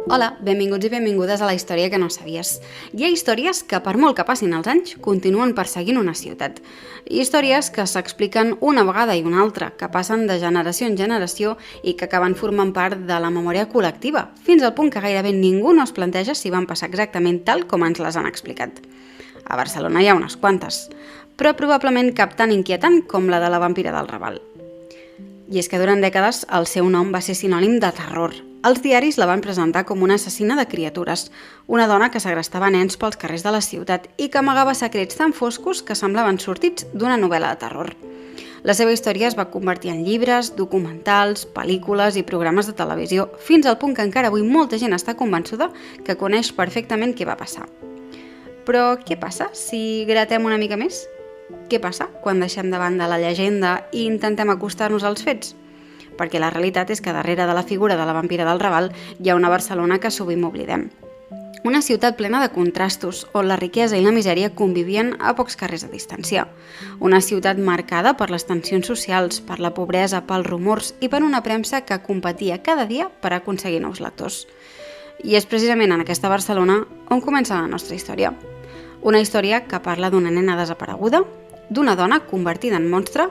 Hola, benvinguts i benvingudes a la història que no sabies. Hi ha històries que, per molt que passin els anys, continuen perseguint una ciutat. Històries que s'expliquen una vegada i una altra, que passen de generació en generació i que acaben formant part de la memòria col·lectiva, fins al punt que gairebé ningú no es planteja si van passar exactament tal com ens les han explicat. A Barcelona hi ha unes quantes, però probablement cap tan inquietant com la de la vampira del Raval. I és que durant dècades el seu nom va ser sinònim de terror. Els diaris la van presentar com una assassina de criatures, una dona que segrestava nens pels carrers de la ciutat i que amagava secrets tan foscos que semblaven sortits d'una novel·la de terror. La seva història es va convertir en llibres, documentals, pel·lícules i programes de televisió, fins al punt que encara avui molta gent està convençuda que coneix perfectament què va passar. Però què passa si gratem una mica més? Què passa quan deixem de banda la llegenda i intentem acostar-nos als fets? Perquè la realitat és que darrere de la figura de la vampira del Raval hi ha una Barcelona que sovint oblidem. Una ciutat plena de contrastos, on la riquesa i la misèria convivien a pocs carrers de distància. Una ciutat marcada per les tensions socials, per la pobresa, pels rumors i per una premsa que competia cada dia per aconseguir nous lectors. I és precisament en aquesta Barcelona on comença la nostra història. Una història que parla d'una nena desapareguda, d'una dona convertida en monstre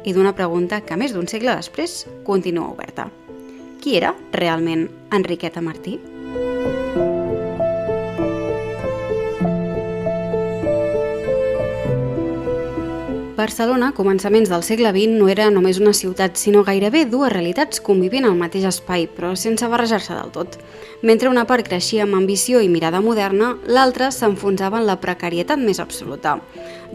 i d'una pregunta que més d'un segle després continua oberta. Qui era realment Enriqueta Martí? Barcelona, a començaments del segle XX, no era només una ciutat, sinó gairebé dues realitats convivint al mateix espai, però sense barrejar-se del tot. Mentre una part creixia amb ambició i mirada moderna, l'altra s'enfonsava en la precarietat més absoluta.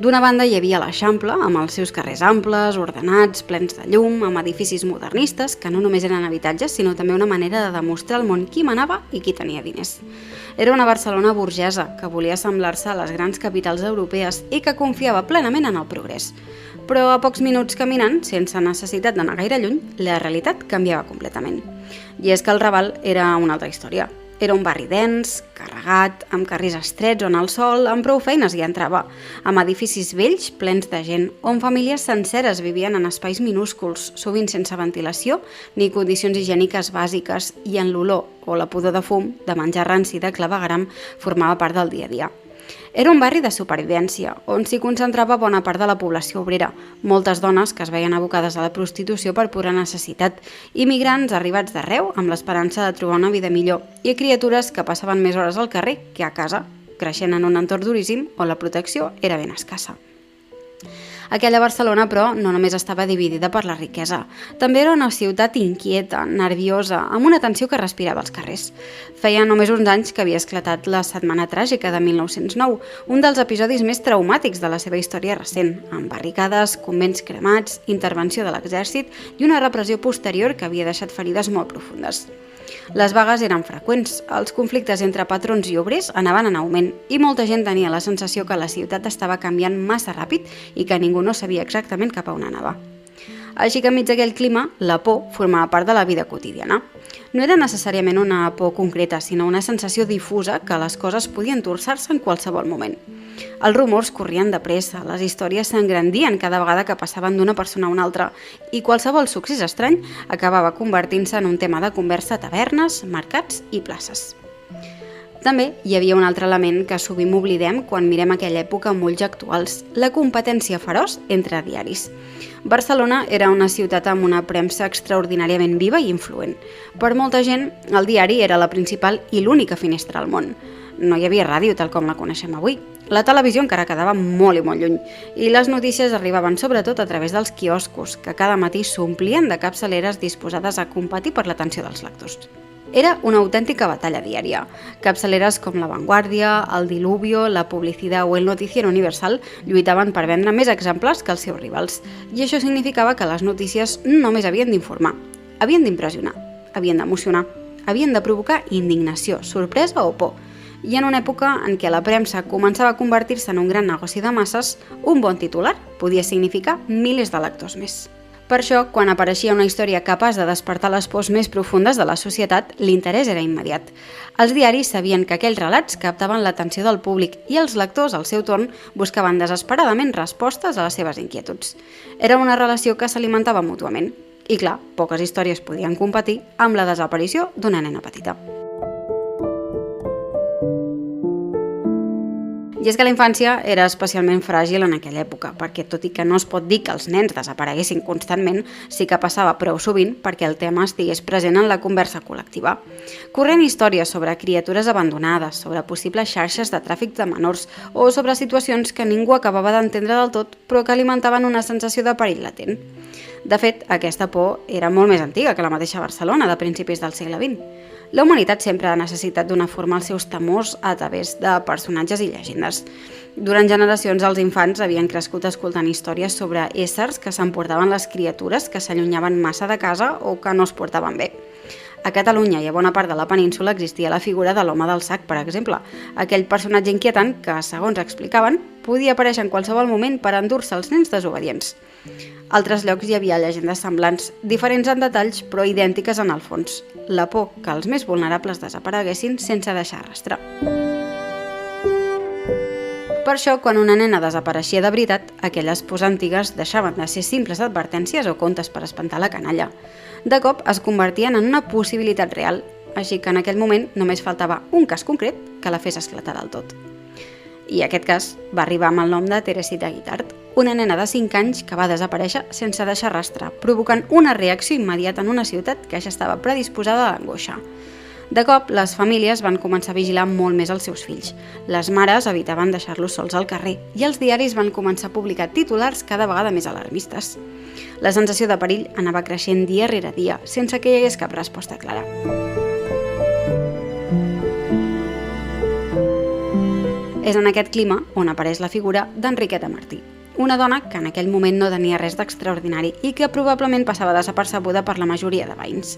D'una banda hi havia l'Eixample, amb els seus carrers amples, ordenats, plens de llum, amb edificis modernistes, que no només eren habitatges, sinó també una manera de demostrar al món qui manava i qui tenia diners. Era una Barcelona burgesa, que volia assemblar-se a les grans capitals europees i que confiava plenament en el progrés. Però a pocs minuts caminant, sense necessitat d'anar gaire lluny, la realitat canviava completament. I és que el Raval era una altra història. Era un barri dens, carregat, amb carrers estrets on el sol amb prou feines hi entrava, amb edificis vells plens de gent, on famílies senceres vivien en espais minúsculs, sovint sense ventilació ni condicions higièniques bàsiques, i en l'olor o la pudor de fum, de menjar ranci i de clavegueram formava part del dia a dia. Era un barri de supervivència, on s'hi concentrava bona part de la població obrera, moltes dones que es veien abocades a la prostitució per pura necessitat, immigrants arribats d'arreu amb l'esperança de trobar una vida millor i criatures que passaven més hores al carrer que a casa, creixent en un entorn duríssim on la protecció era ben escassa. Aquella Barcelona, però, no només estava dividida per la riquesa. També era una ciutat inquieta, nerviosa, amb una tensió que respirava als carrers. Feia només uns anys que havia esclatat la Setmana Tràgica de 1909, un dels episodis més traumàtics de la seva història recent, amb barricades, convents cremats, intervenció de l'exèrcit i una repressió posterior que havia deixat ferides molt profundes. Les vagues eren freqüents, els conflictes entre patrons i obrers anaven en augment i molta gent tenia la sensació que la ciutat estava canviant massa ràpid i que ningú no sabia exactament cap a on anava. Així que enmig d'aquell clima, la por formava part de la vida quotidiana. No era necessàriament una por concreta, sinó una sensació difusa que les coses podien torçar-se en qualsevol moment. Els rumors corrien de pressa, les històries s'engrandien cada vegada que passaven d'una persona a una altra i qualsevol succés estrany acabava convertint-se en un tema de conversa a tavernes, mercats i places. També hi havia un altre element que sovint oblidem quan mirem aquella època amb ulls actuals, la competència feroç entre diaris. Barcelona era una ciutat amb una premsa extraordinàriament viva i influent. Per molta gent, el diari era la principal i l'única finestra al món. No hi havia ràdio tal com la coneixem avui. La televisió encara quedava molt i molt lluny, i les notícies arribaven sobretot a través dels quioscos, que cada matí s'omplien de capçaleres disposades a competir per l'atenció dels lectors. Era una autèntica batalla diària. Capçaleres com La Vanguardia, El Diluvio, La Publicidad o El Noticiero Universal lluitaven per vendre més exemplars que els seus rivals, i això significava que les notícies no només havien d'informar, havien d'impressionar, havien d'emocionar, havien de provocar indignació, sorpresa o por. I en una època en què la premsa començava a convertir-se en un gran negoci de masses, un bon titular podia significar milers de lectors més. Per això, quan apareixia una història capaç de despertar les pors més profundes de la societat, l'interès era immediat. Els diaris sabien que aquells relats captaven l'atenció del públic i els lectors, al seu torn, buscaven desesperadament respostes a les seves inquietuds. Era una relació que s'alimentava mútuament. I clar, poques històries podien competir amb la desaparició d'una nena petita. I és que la infància era especialment fràgil en aquella època, perquè tot i que no es pot dir que els nens desapareguessin constantment, sí que passava prou sovint perquè el tema estigués present en la conversa col·lectiva. Corrent històries sobre criatures abandonades, sobre possibles xarxes de tràfic de menors o sobre situacions que ningú acabava d'entendre del tot, però que alimentaven una sensació de perill latent. De fet, aquesta por era molt més antiga que la mateixa Barcelona de principis del segle XX. La humanitat sempre ha necessitat donar forma als seus temors a través de personatges i llegendes. Durant generacions, els infants havien crescut escoltant històries sobre éssers que s'emportaven les criatures que s'allunyaven massa de casa o que no es portaven bé. A Catalunya i a bona part de la península existia la figura de l'home del sac, per exemple, aquell personatge inquietant que, segons explicaven, podia aparèixer en qualsevol moment per endur-se els nens desobedients. A altres llocs hi havia llegendes semblants, diferents en detalls però idèntiques en el fons. La por que els més vulnerables desapareguessin sense deixar rastre. Per això, quan una nena desapareixia de veritat, aquelles pors antigues deixaven de ser simples advertències o contes per espantar la canalla. De cop es convertien en una possibilitat real, així que en aquell moment només faltava un cas concret que la fes esclatar del tot. I aquest cas va arribar amb el nom de Teresita Guitart, una nena de 5 anys que va desaparèixer sense deixar rastre, provocant una reacció immediata en una ciutat que ja estava predisposada a l'angoixa. De cop, les famílies van començar a vigilar molt més els seus fills. Les mares evitaven deixar-los sols al carrer i els diaris van començar a publicar titulars cada vegada més alarmistes. La sensació de perill anava creixent dia rere dia, sense que hi hagués cap resposta clara. És en aquest clima on apareix la figura d'Enriqueta Martí, una dona que en aquell moment no tenia res d'extraordinari i que probablement passava desapercebuda per la majoria de veïns.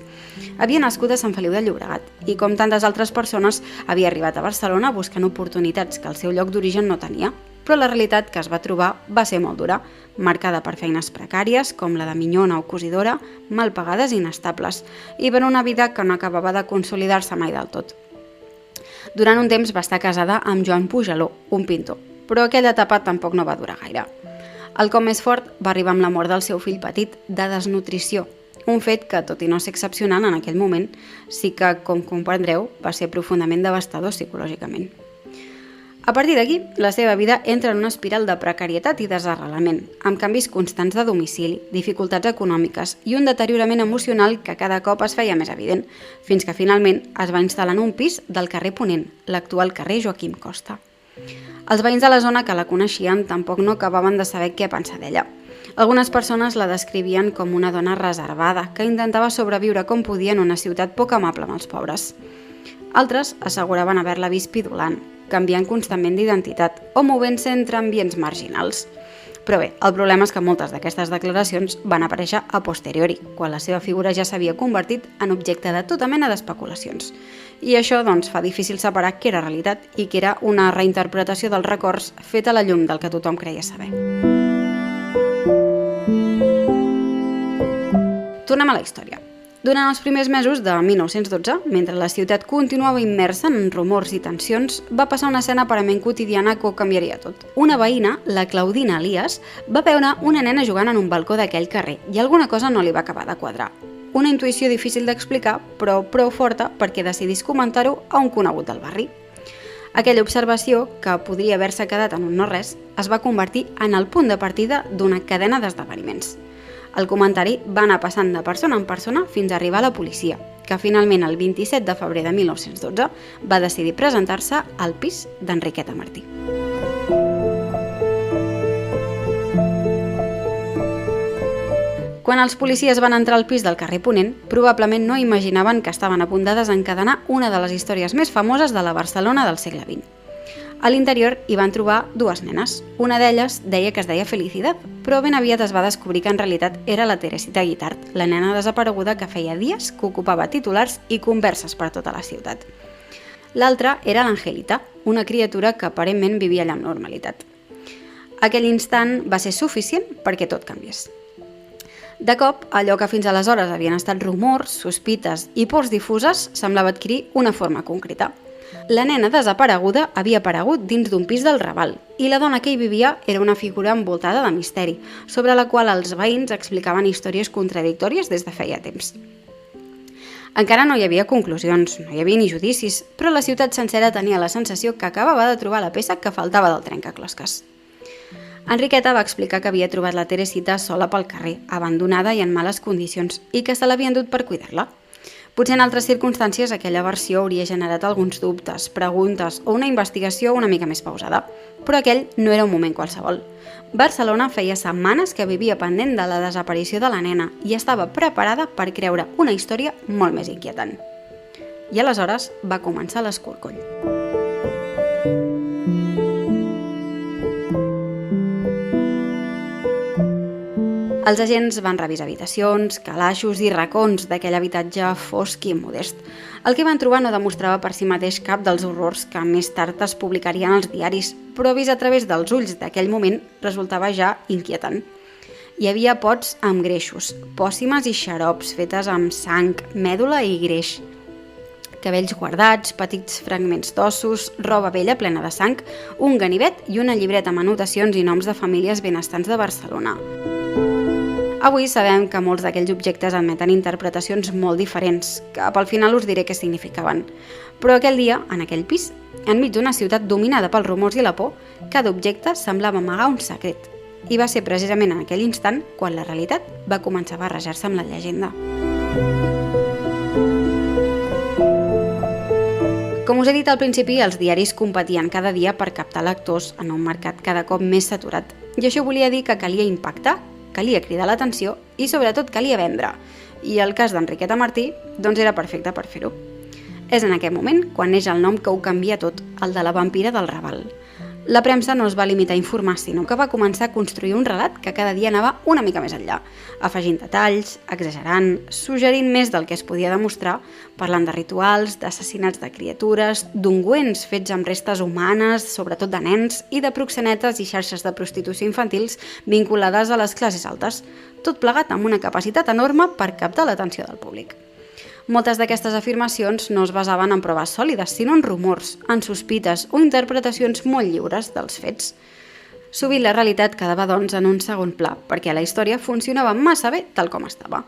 Havia nascut a Sant Feliu de Llobregat i, com tantes altres persones, havia arribat a Barcelona buscant oportunitats que el seu lloc d'origen no tenia, però la realitat que es va trobar va ser molt dura, marcada per feines precàries, com la de minyona o cosidora, mal pagades i inestables, i per una vida que no acabava de consolidar-se mai del tot. Durant un temps va estar casada amb Joan Pujaló, un pintor, però aquella etapa tampoc no va durar gaire. El cop més fort va arribar amb la mort del seu fill petit de desnutrició, un fet que, tot i no ser excepcional en aquell moment, sí que, com comprendreu, va ser profundament devastador psicològicament. A partir d'aquí, la seva vida entra en una espiral de precarietat i desarrelament, amb canvis constants de domicili, dificultats econòmiques i un deteriorament emocional que cada cop es feia més evident, fins que finalment es va instal·lar en un pis del carrer Ponent, l'actual carrer Joaquim Costa. Els veïns de la zona que la coneixien tampoc no acabaven de saber què pensar d'ella. Algunes persones la descrivien com una dona reservada que intentava sobreviure com podia en una ciutat poc amable amb els pobres. Altres asseguraven haver-la vist pidolant, canviant constantment d'identitat o movent-se entre ambients marginals. Però bé, el problema és que moltes d'aquestes declaracions van aparèixer a posteriori, quan la seva figura ja s'havia convertit en objecte de tota mena d'especulacions. I això doncs, fa difícil separar què era realitat i què era una reinterpretació dels records feta a la llum del que tothom creia saber. Tornem a la història. Durant els primers mesos de 1912, mentre la ciutat continuava immersa en rumors i tensions, va passar una escena aparentment quotidiana que ho canviaria tot. Una veïna, la Claudina Elias, va veure una nena jugant en un balcó d'aquell carrer i alguna cosa no li va acabar de quadrar. Una intuïció difícil d'explicar, però prou forta perquè decidís comentar-ho a un conegut del barri. Aquella observació, que podria haver-se quedat en un no-res, es va convertir en el punt de partida d'una cadena d'esdeveniments. El comentari va anar passant de persona en persona fins a arribar a la policia, que finalment el 27 de febrer de 1912 va decidir presentar-se al pis d'Enriqueta Martí. Quan els policies van entrar al pis del carrer Ponent, probablement no imaginaven que estaven a punt de desencadenar una de les històries més famoses de la Barcelona del segle XX. A l'interior hi van trobar dues nenes. Una d'elles deia que es deia Felicidad, però ben aviat es va descobrir que en realitat era la Teresita Guitart, la nena desapareguda que feia dies que ocupava titulars i converses per tota la ciutat. L'altra era l'Angelita, una criatura que aparentment vivia allà amb normalitat. Aquell instant va ser suficient perquè tot canviés. De cop, allò que fins aleshores havien estat rumors, sospites i pors difuses semblava adquirir una forma concreta. La nena desapareguda havia aparegut dins d'un pis del Raval i la dona que hi vivia era una figura envoltada de misteri, sobre la qual els veïns explicaven històries contradictòries des de feia temps. Encara no hi havia conclusions, no hi havia ni judicis, però la ciutat sencera tenia la sensació que acabava de trobar la peça que faltava del trencaclosques. Enriqueta va explicar que havia trobat la Teresita sola pel carrer, abandonada i en males condicions, i que se l'havien dut per cuidar-la. Potser en altres circumstàncies aquella versió hauria generat alguns dubtes, preguntes o una investigació una mica més pausada, però aquell no era un moment qualsevol. Barcelona feia setmanes que vivia pendent de la desaparició de la nena i estava preparada per creure una història molt més inquietant. I aleshores va començar l'escorcoll. Els agents van revisar habitacions, calaixos i racons d'aquell habitatge fosc i modest. El que van trobar no demostrava per si mateix cap dels horrors que més tard es publicarien als diaris, però vist a través dels ulls d'aquell moment resultava ja inquietant. Hi havia pots amb greixos, pòssimes i xarops fetes amb sang, mèdula i greix, cabells guardats, petits fragments d'ossos, roba vella plena de sang, un ganivet i una llibreta amb anotacions i noms de famílies benestants de Barcelona. Avui sabem que molts d'aquells objectes admeten interpretacions molt diferents, que pel final us diré què significaven. Però aquell dia, en aquell pis, enmig d'una ciutat dominada pels rumors i la por, cada objecte semblava amagar un secret. I va ser precisament en aquell instant quan la realitat va començar a barrejar-se amb la llegenda. Com us he dit al principi, els diaris competien cada dia per captar lectors en un mercat cada cop més saturat. I això volia dir que calia impactar, calia cridar l'atenció i sobretot calia vendre. I el cas d'Enriqueta Martí doncs era perfecte per fer-ho. És en aquest moment quan neix el nom que ho canvia tot, el de la vampira del Raval. La premsa no es va limitar a informar, sinó que va començar a construir un relat que cada dia anava una mica més enllà, afegint detalls, exagerant, suggerint més del que es podia demostrar, parlant de rituals, d'assassinats de criatures, d'ungüents fets amb restes humanes, sobretot de nens, i de proxenetes i xarxes de prostitució infantils vinculades a les classes altes, tot plegat amb una capacitat enorme per captar l'atenció del públic. Moltes d'aquestes afirmacions no es basaven en proves sòlides, sinó en rumors, en sospites o interpretacions molt lliures dels fets. Sovint la realitat quedava, doncs, en un segon pla, perquè la història funcionava massa bé tal com estava.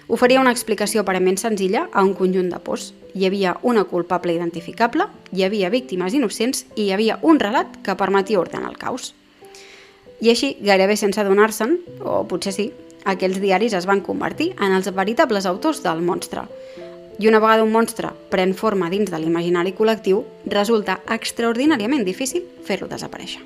Oferia una explicació aparentment senzilla a un conjunt de pors. Hi havia una culpable identificable, hi havia víctimes innocents i hi havia un relat que permetia ordenar el caos. I així, gairebé sense adonar-se'n, o potser sí, aquells diaris es van convertir en els veritables autors del monstre. I una vegada un monstre pren forma dins de l'imaginari col·lectiu, resulta extraordinàriament difícil fer-lo desaparèixer.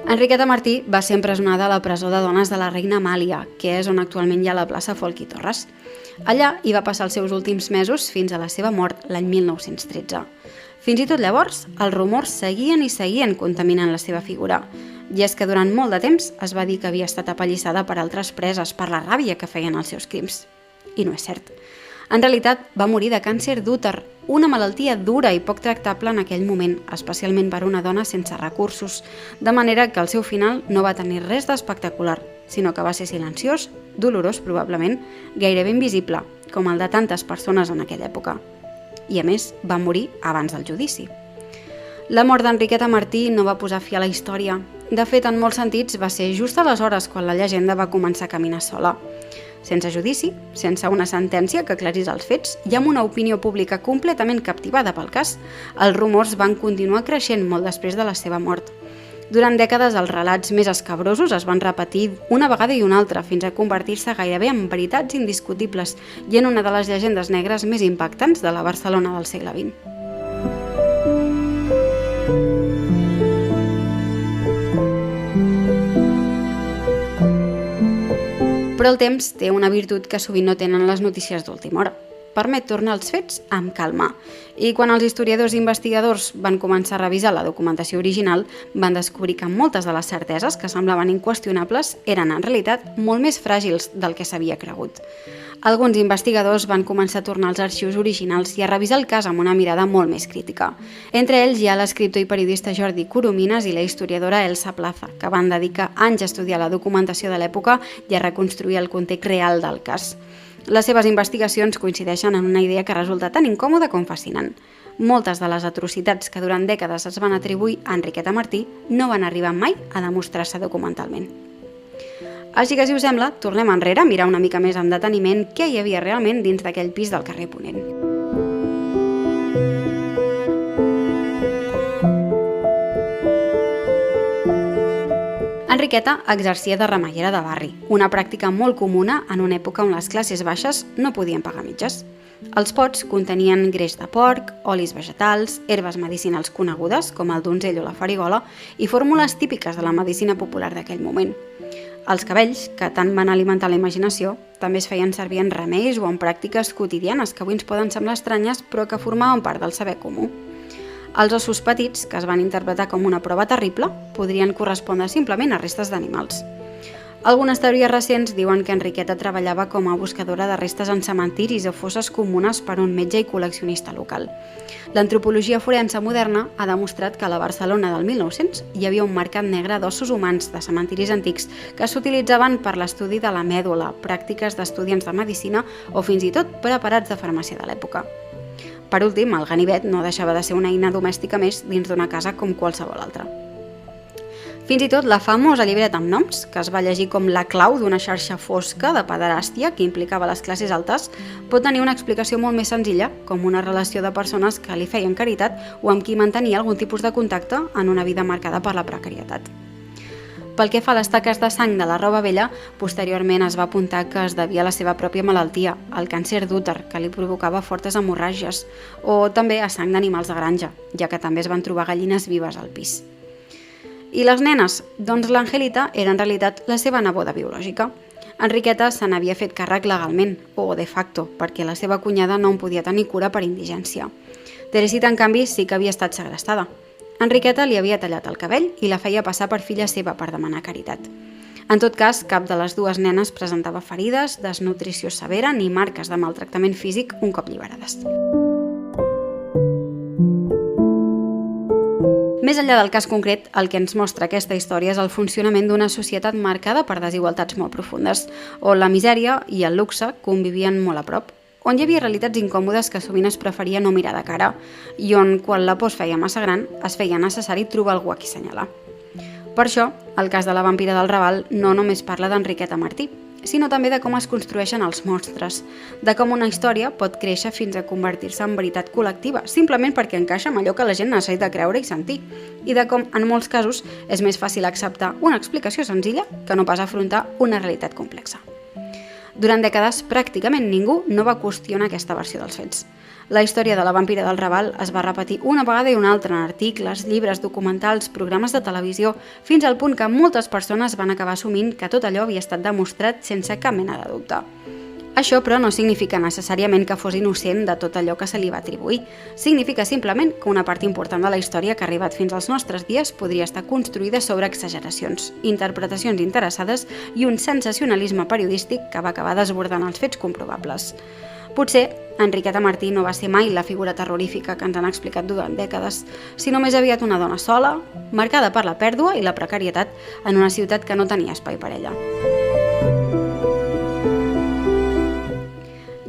Enriqueta Martí va ser empresonada a la presó de dones de la Reina Amàlia, que és on actualment hi ha la plaça Folch i Torres. Allà hi va passar els seus últims mesos fins a la seva mort l'any 1913. Fins i tot llavors, els rumors seguien i seguien contaminant la seva figura. I és que durant molt de temps es va dir que havia estat apallissada per altres preses per la ràbia que feien els seus crims. I no és cert. En realitat, va morir de càncer d'úter, una malaltia dura i poc tractable en aquell moment, especialment per una dona sense recursos, de manera que el seu final no va tenir res d'espectacular, sinó que va ser silenciós, dolorós probablement, gairebé invisible, com el de tantes persones en aquella època. I a més, va morir abans del judici. La mort d'Enriqueta Martí no va posar fi a la història. De fet, en molts sentits, va ser just aleshores quan la llegenda va començar a caminar sola. Sense judici, sense una sentència que aclarís els fets i amb una opinió pública completament captivada pel cas, els rumors van continuar creixent molt després de la seva mort. Durant dècades, els relats més escabrosos es van repetir una vegada i una altra fins a convertir-se gairebé en veritats indiscutibles i en una de les llegendes negres més impactants de la Barcelona del segle XX. Però el temps té una virtut que sovint no tenen les notícies d'última hora. Permet tornar els fets amb calma. I quan els historiadors i investigadors van començar a revisar la documentació original, van descobrir que moltes de les certeses que semblaven inqüestionables eren en realitat molt més fràgils del que s'havia cregut. Alguns investigadors van començar a tornar als arxius originals i a revisar el cas amb una mirada molt més crítica. Entre ells hi ha l'escriptor i periodista Jordi Coromines i la historiadora Elsa Plaza, que van dedicar anys a estudiar la documentació de l'època i a reconstruir el context real del cas. Les seves investigacions coincideixen en una idea que resulta tan incòmoda com fascinant. Moltes de les atrocitats que durant dècades es van atribuir a Enriqueta Martí no van arribar mai a demostrar-se documentalment. Així que, si us sembla, tornem enrere a mirar una mica més amb deteniment què hi havia realment dins d'aquell pis del carrer Ponent. Enriqueta exercia de remeiera de barri, una pràctica molt comuna en una època on les classes baixes no podien pagar mitges. Els pots contenien greix de porc, olis vegetals, herbes medicinals conegudes, com el donzell o la farigola, i fórmules típiques de la medicina popular d'aquell moment. Els cabells, que tant van alimentar la imaginació, també es feien servir en remeis o en pràctiques quotidianes que avui ens poden semblar estranyes, però que formaven part del saber comú. Els ossos petits, que es van interpretar com una prova terrible, podrien correspondre simplement a restes d'animals. Algunes teories recents diuen que Enriqueta treballava com a buscadora de restes en cementiris o fosses comunes per un metge i col·leccionista local. L'antropologia forense moderna ha demostrat que a la Barcelona del 1900 hi havia un mercat negre d'ossos humans de cementiris antics que s'utilitzaven per l'estudi de la mèdula, pràctiques d'estudiants de medicina o fins i tot preparats de farmàcia de l'època. Per últim, el ganivet no deixava de ser una eina domèstica més dins d'una casa com qualsevol altra. Fins i tot la famosa llibreta amb noms, que es va llegir com la clau d'una xarxa fosca de pederàstia que implicava les classes altes, pot tenir una explicació molt més senzilla, com una relació de persones que li feien caritat o amb qui mantenia algun tipus de contacte en una vida marcada per la precarietat. Pel que fa a les taques de sang de la roba vella, posteriorment es va apuntar que es devia a la seva pròpia malaltia, el càncer d'úter, que li provocava fortes hemorràgies, o també a sang d'animals de granja, ja que també es van trobar gallines vives al pis. I les nenes? Doncs l'Angelita era en realitat la seva neboda biològica. Enriqueta se n'havia fet càrrec legalment, o de facto, perquè la seva cunyada no en podia tenir cura per indigència. Teresita, en canvi, sí que havia estat segrestada. Enriqueta li havia tallat el cabell i la feia passar per filla seva per demanar caritat. En tot cas, cap de les dues nenes presentava ferides, desnutrició severa ni marques de maltractament físic un cop alliberades. Més enllà del cas concret, el que ens mostra aquesta història és el funcionament d'una societat marcada per desigualtats molt profundes, on la misèria i el luxe convivien molt a prop, on hi havia realitats incòmodes que sovint es preferia no mirar de cara i on, quan la por es feia massa gran, es feia necessari trobar algú a qui assenyalar. Per això, el cas de la vampira del Raval no només parla d'Enriqueta Martí, sinó també de com es construeixen els monstres, de com una història pot créixer fins a convertir-se en veritat col·lectiva, simplement perquè encaixa amb allò que la gent necessita creure i sentir, i de com, en molts casos, és més fàcil acceptar una explicació senzilla que no pas afrontar una realitat complexa. Durant dècades, pràcticament ningú no va qüestionar aquesta versió dels fets. La història de la vampira del Raval es va repetir una vegada i una altra en articles, llibres, documentals, programes de televisió, fins al punt que moltes persones van acabar assumint que tot allò havia estat demostrat sense cap mena de dubte. Això, però, no significa necessàriament que fos innocent de tot allò que se li va atribuir. Significa simplement que una part important de la història que ha arribat fins als nostres dies podria estar construïda sobre exageracions, interpretacions interessades i un sensacionalisme periodístic que va acabar desbordant els fets comprovables. Potser Enriqueta Martí no va ser mai la figura terrorífica que ens han explicat durant dècades, sinó més aviat una dona sola, marcada per la pèrdua i la precarietat en una ciutat que no tenia espai per ella.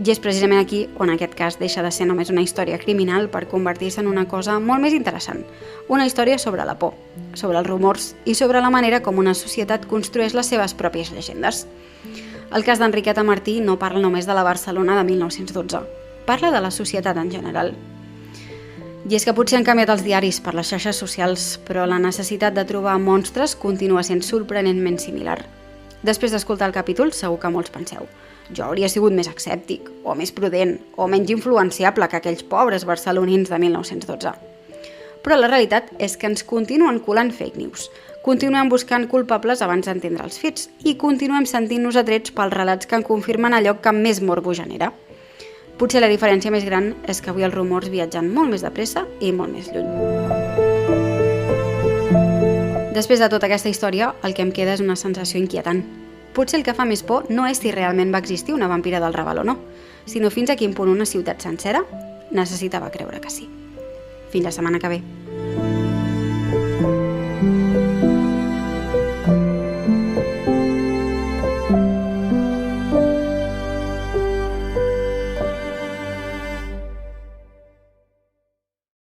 I és precisament aquí on aquest cas deixa de ser només una història criminal per convertir-se en una cosa molt més interessant, una història sobre la por, sobre els rumors i sobre la manera com una societat construeix les seves pròpies llegendes. El cas d'Enriqueta Martí no parla només de la Barcelona de 1912, parla de la societat en general. I és que potser han canviat els diaris per les xarxes socials, però la necessitat de trobar monstres continua sent sorprenentment similar. Després d'escoltar el capítol, segur que molts penseu: jo hauria sigut més escèptic, o més prudent, o menys influenciable que aquells pobres barcelonins de 1912. Però la realitat és que ens continuen colant fake news, continuem buscant culpables abans d'entendre els fets i continuem sentint-nos atrets pels relats que en confirmen allò que més morbo genera. Potser la diferència més gran és que avui els rumors viatgen molt més de pressa i molt més lluny. Després de tota aquesta història, el que em queda és una sensació inquietant. Potser el que fa més por no és si realment va existir una vampira del Raval o no, sinó fins a quin punt una ciutat sencera necessitava creure que sí. Fins la setmana que ve.